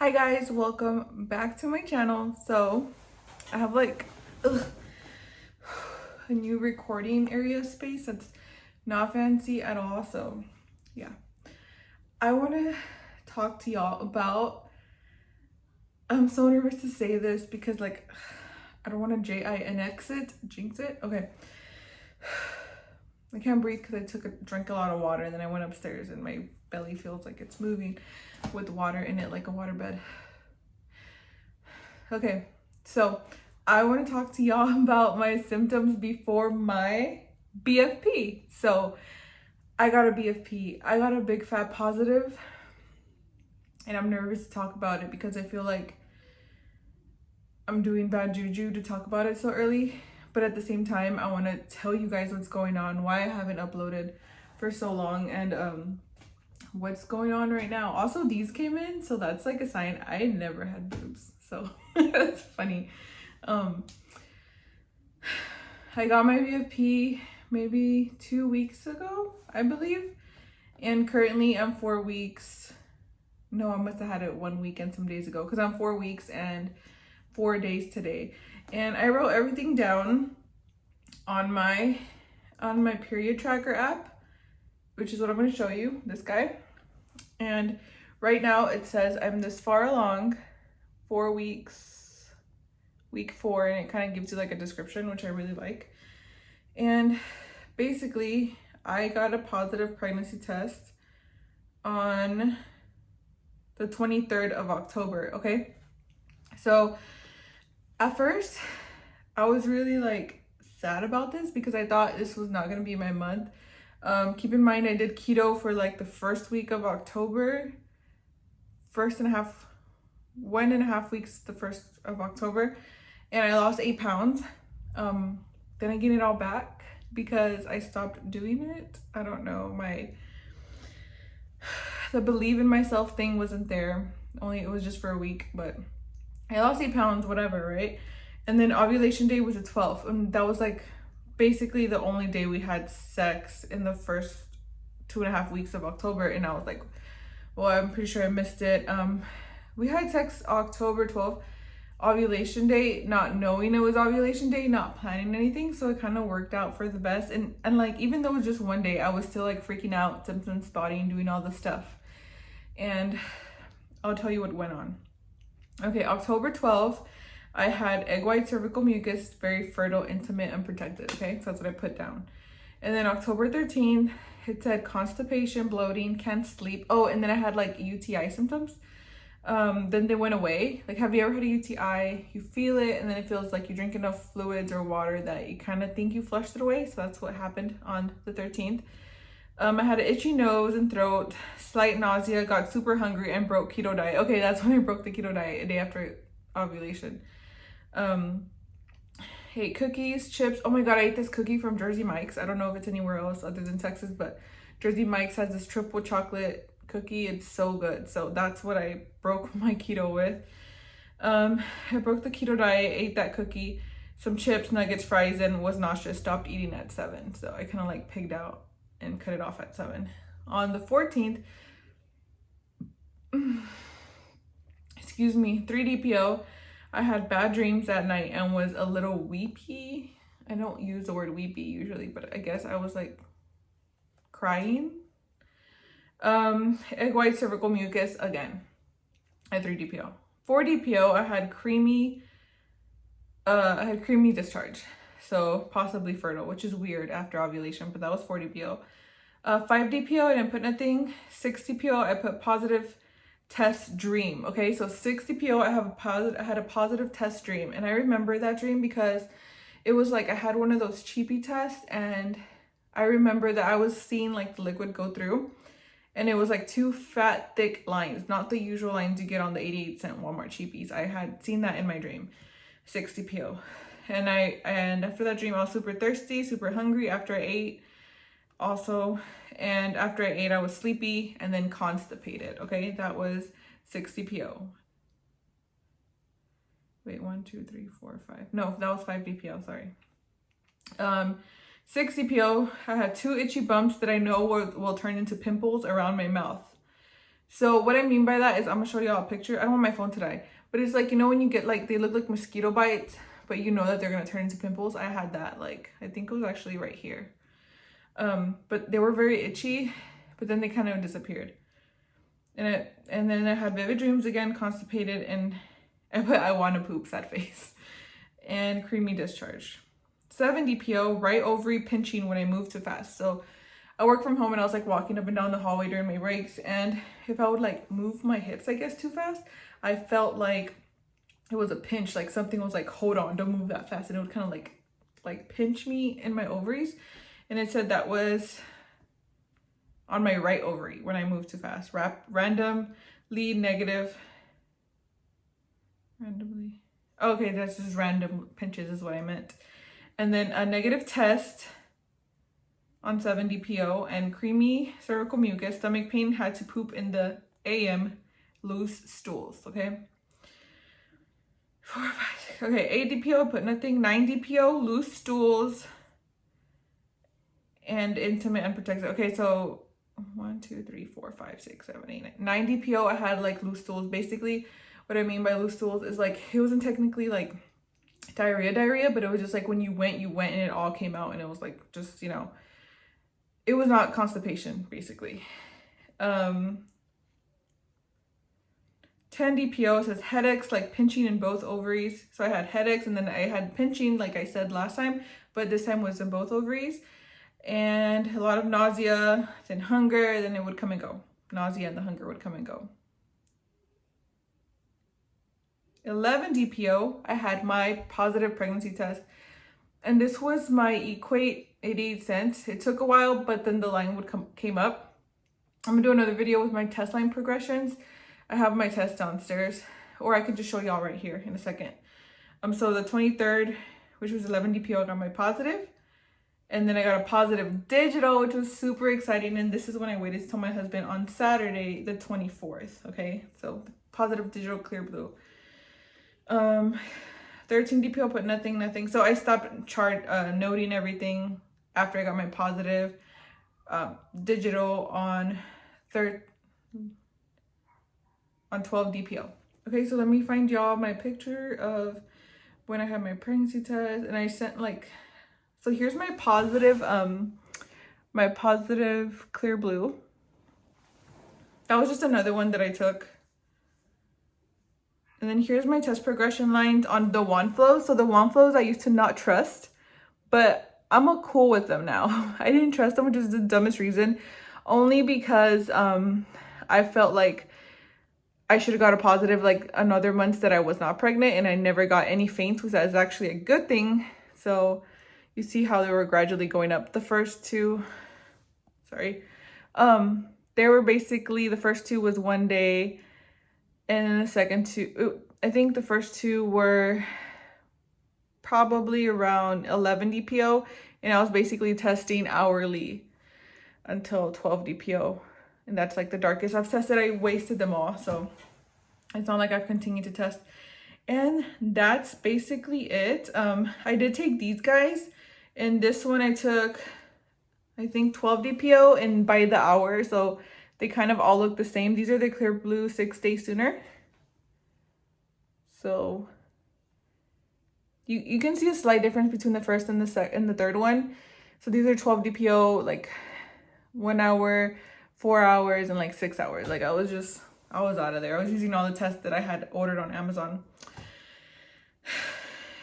Hi guys, welcome back to my channel. So I have like a new recording area space that's not fancy at all. So yeah, I want to talk to y'all about, I'm so nervous to say this because like I don't want to jinx it. Okay, I can't breathe because I drank a lot of water and then I went upstairs and my belly feels like it's moving with water in it, like a waterbed. Okay, so I want to talk to y'all about my symptoms before my BFP. So I got a BFP. I got a big fat positive, and I'm nervous to talk about it because I feel like I'm doing bad juju to talk about it so early. But at the same time, I want to tell you guys what's going on, why I haven't uploaded for so long, and what's going on right now. Also, these came in, so that's like a sign I never had boobs. So that's funny. I got my BFP maybe 2 weeks ago, I believe. And currently I'm 4 weeks. No, I must have had it 1 week and some days ago because I'm 4 weeks and 4 days today. And I wrote everything down on my period tracker app, which is what I'm going to show you, this guy. And right now it says I'm this far along, 4 weeks, week 4, and it kind of gives you like a description, which I really like. And basically I got a positive pregnancy test on the 23rd of October. Okay, so at first I was really like sad about this because I thought this was not going to be my month. Keep in mind I did keto for like the first week of October, 1.5 weeks the 1st of October, and I lost 8 pounds. Then I gained it all back because I stopped doing it. I don't know, the believe in myself thing wasn't there. Only it was just for a week, but I lost 8 pounds, whatever, right? And then ovulation day was the 12th, and that was like basically the only day we had sex in the first 2.5 weeks of October. And I was like, well, I'm pretty sure I missed it. We had sex October 12th, ovulation day, not knowing it was ovulation day, not planning anything, so it kind of worked out for the best. And like, even though it was just one day, I was still like freaking out, symptom spotting, doing all the stuff. And I'll tell you what went on. Okay, October 12th, I had egg white cervical mucus, very fertile, intimate, and protected. Okay, so that's what I put down. And then October 13th, it said constipation, bloating, can't sleep. Oh, and then I had like UTI symptoms. Then they went away. Like, have you ever had a UTI? You feel it, and then it feels like you drink enough fluids or water that you kind of think you flushed it away. So that's what happened on the 13th. I had an itchy nose and throat, slight nausea, got super hungry, and broke keto diet. Okay, that's when I broke the keto diet, a day after ovulation. Ate cookies, chips. Oh my god, I ate this cookie from Jersey Mike's. I don't know if it's anywhere else other than Texas, but Jersey Mike's has this triple chocolate cookie. It's so good. So that's what I broke my keto with. I broke the keto diet, ate that cookie, some chips, nuggets, fries, and was nauseous. Stopped eating at 7. So I kind of like pigged out and cut it off at 7. On the 14th, excuse me, 3DPO. I had bad dreams that night and was a little weepy. I don't use the word weepy usually, but I guess I was like crying. Egg white cervical mucus again at 3DPO. 4DPO, I had creamy discharge. So possibly fertile, which is weird after ovulation, but that was 4DPO. 5DPO, I didn't put nothing. 6DPO, I put positive test dream. Okay, so 6DPO, I had a positive test dream, and I remember that dream because it was like I had one of those cheapy tests, and I remember that I was seeing like the liquid go through, and it was like 2 fat thick lines, not the usual lines you get on the 88-cent Walmart cheapies. I had seen that in my dream. 6DPO. And after that dream I was super thirsty, super hungry after I ate also, and after I ate I was sleepy and then constipated. Okay, that was 6DPO. Wait, 1 2 3 4 5. No, that was 5DPO, sorry. 6DPO, I had 2 itchy bumps that I know will turn into pimples around my mouth. So what I mean by that is I'm gonna show y'all a picture. I don't want my phone to die, but it's like, you know, when you get like, they look like mosquito bites, but you know that they're gonna turn into pimples. I had that, like, I think it was actually right here. But they were very itchy, but then they kind of disappeared. And then I had vivid dreams again, constipated, and I want to poop, sad face, and creamy discharge. 7 DPO, right ovary pinching when I moved too fast. So I work from home and I was like walking up and down the hallway during my breaks, and if I would like move my hips, I guess, too fast, I felt like it was a pinch, like something was like, hold on, don't move that fast, and it would kind of like pinch me in my ovaries. And it said that was on my right ovary when I moved too fast. Randomly negative. Randomly. Okay, that's just random pinches is what I meant. And then a negative test on 7 DPO and creamy cervical mucus, stomach pain, had to poop in the AM, loose stools, okay? 4, 5, 6. Okay, 8 DPO, put nothing. 9 DPO, loose stools, and intimate unprotected. Okay, so 1, 2, 3, 4, 5, 6, 7, 8, 9 DPO, I had like loose stools. Basically, what I mean by loose stools is like, it wasn't technically like diarrhea, but it was just like when you went and it all came out, and it was like, just, you know, it was not constipation, basically. 10 DPO says headaches, like pinching in both ovaries. So I had headaches, and then I had pinching, like I said last time, but this time was in both ovaries. And a lot of nausea, then hunger, then it would come and go. Nausea and the hunger would come and go. 11 DPO, I had my positive pregnancy test. And this was my equate 88 cents. It took a while, but then the line came up. I'm gonna do another video with my test line progressions. I have my test downstairs, or I could just show y'all right here in a second. So the 23rd, which was 11 DPO, I got my positive. And then I got a positive digital, which was super exciting. And this is when I waited to tell my husband on Saturday, the 24th. Okay, so positive digital clear blue. 13 DPO, put nothing. So I stopped noting everything after I got my positive digital on 12 DPO. Okay, so let me find y'all my picture of when I had my pregnancy test, and I sent like, so here's my positive clear blue. That was just another one that I took. And then here's my test progression lines on the wand flows. So the wand flows I used to not trust, but I'm cool with them now. I didn't trust them, which is the dumbest reason, only because I felt like I should have got a positive like another month that I was not pregnant, and I never got any faints, which is actually a good thing. So you see how they were gradually going up. The first two, they were basically, the first two was 1 day, and then the second two, I think the first two were probably around 11 DPO, and I was basically testing hourly until 12 DPO, and that's like the darkest I've tested. I wasted them all, so it's not like I've continued to test. And that's basically it. I did take these guys, and this one I took, I think 12 DPO and by the hour, so they kind of all look the same. These are the clear blue 6 days sooner. So you can see a slight difference between the first and the third one. So these are 12 DPO, like 1 hour, 4 hours, and like 6 hours. Like I was out of there. I was using all the tests that I had ordered on Amazon.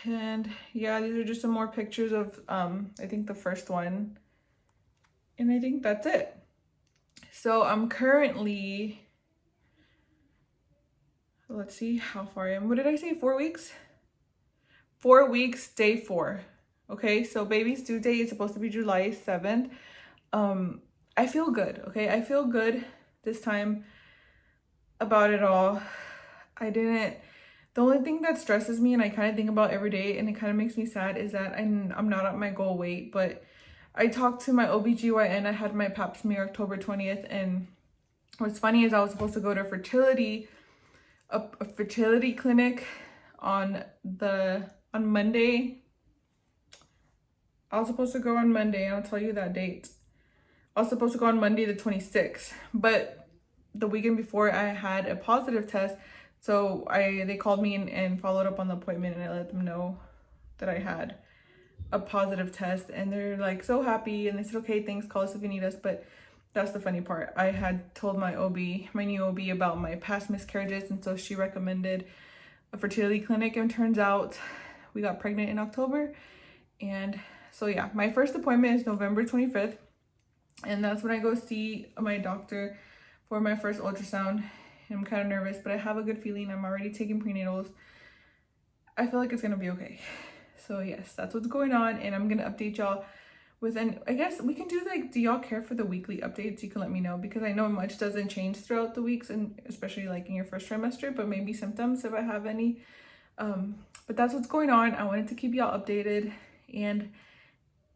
And yeah, these are just some more pictures of I think the first one, and I think that's it. So I'm currently, let's see how far I am. What did I say? 4 weeks? 4 weeks, day 4. Okay, so baby's due date is supposed to be July 7th. I feel good, okay? I feel good this time about it all. The only thing that stresses me and I kind of think about every day, and it kind of makes me sad, is that I'm not at my goal weight. But I talked to my OBGYN. I had my pap smear October 20th, and what's funny is I was supposed to go to a fertility clinic on Monday. I was supposed to go on Monday, and I'll tell you that date. I was supposed to go on Monday the 26th, but the weekend before I had a positive test. So they called me and followed up on the appointment, and I let them know that I had a positive test, and they're like so happy, and they said, okay, thanks, call us if you need us. But that's the funny part. I had told my new OB about my past miscarriages, and so she recommended a fertility clinic, and turns out we got pregnant in October. And so yeah, my first appointment is November 25th, and that's when I go see my doctor for my first ultrasound. I'm kind of nervous, but I have a good feeling. I'm already taking prenatals. I feel like it's gonna be okay. So yes, that's what's going on, and I'm gonna update y'all with I guess we can do like, do y'all care for the weekly updates? You can let me know, because I know much doesn't change throughout the weeks, and especially like in your first trimester, but maybe symptoms if I have any. But that's what's going on. I wanted to keep y'all updated, and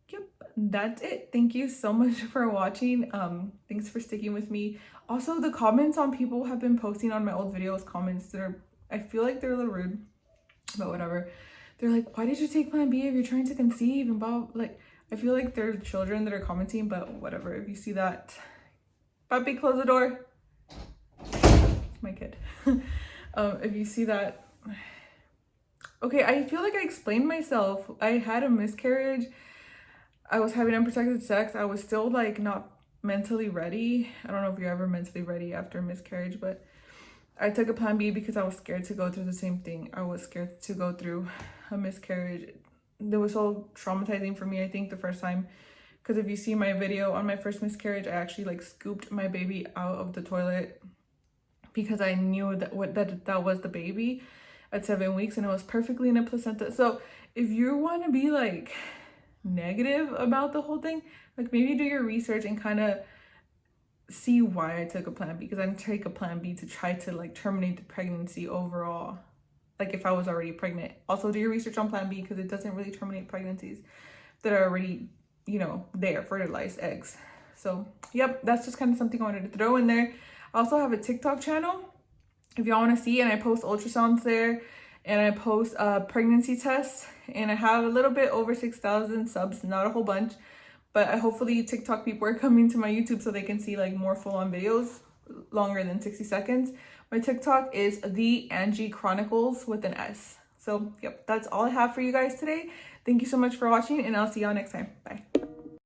yep, that's it. Thank you so much for watching. Thanks for sticking with me. Also, the comments on people have been posting on my old videos, comments that are, I feel like they're a little rude, but whatever. They're like, why did you take Plan B if you're trying to conceive? And blah, like, I feel like they're children that are commenting, but whatever. If you see that, Papi, close the door. My kid. If you see that, okay, I feel like I explained myself. I had a miscarriage. I was having unprotected sex. I was still like not mentally ready. I don't know if you're ever mentally ready after a miscarriage, but I took a Plan B because I was scared to go through the same thing. I was scared to go through a miscarriage. It was so traumatizing for me, I think, the first time. Because if you see my video on my first miscarriage, I actually like scooped my baby out of the toilet because I knew that was the baby at 7 weeks, and it was perfectly in a placenta. So if you want to be like negative about the whole thing, like maybe do your research and kind of see why I took a Plan B, because I didn't take a Plan B to try to like terminate the pregnancy overall, like if I was already pregnant. Also do your research on Plan B, because it doesn't really terminate pregnancies that are already, you know, there, fertilized eggs. So yep, that's just kind of something I wanted to throw in there. I also have a TikTok channel if y'all want to see, and I post ultrasounds there, and I post pregnancy tests, and I have a little bit over 6,000 subs, not a whole bunch, but hopefully TikTok people are coming to my YouTube so they can see like more full-on videos longer than 60 seconds. My TikTok is The Angie Chronicles with an S. So yep, that's all I have for you guys today. Thank you so much for watching, and I'll see y'all next time. Bye.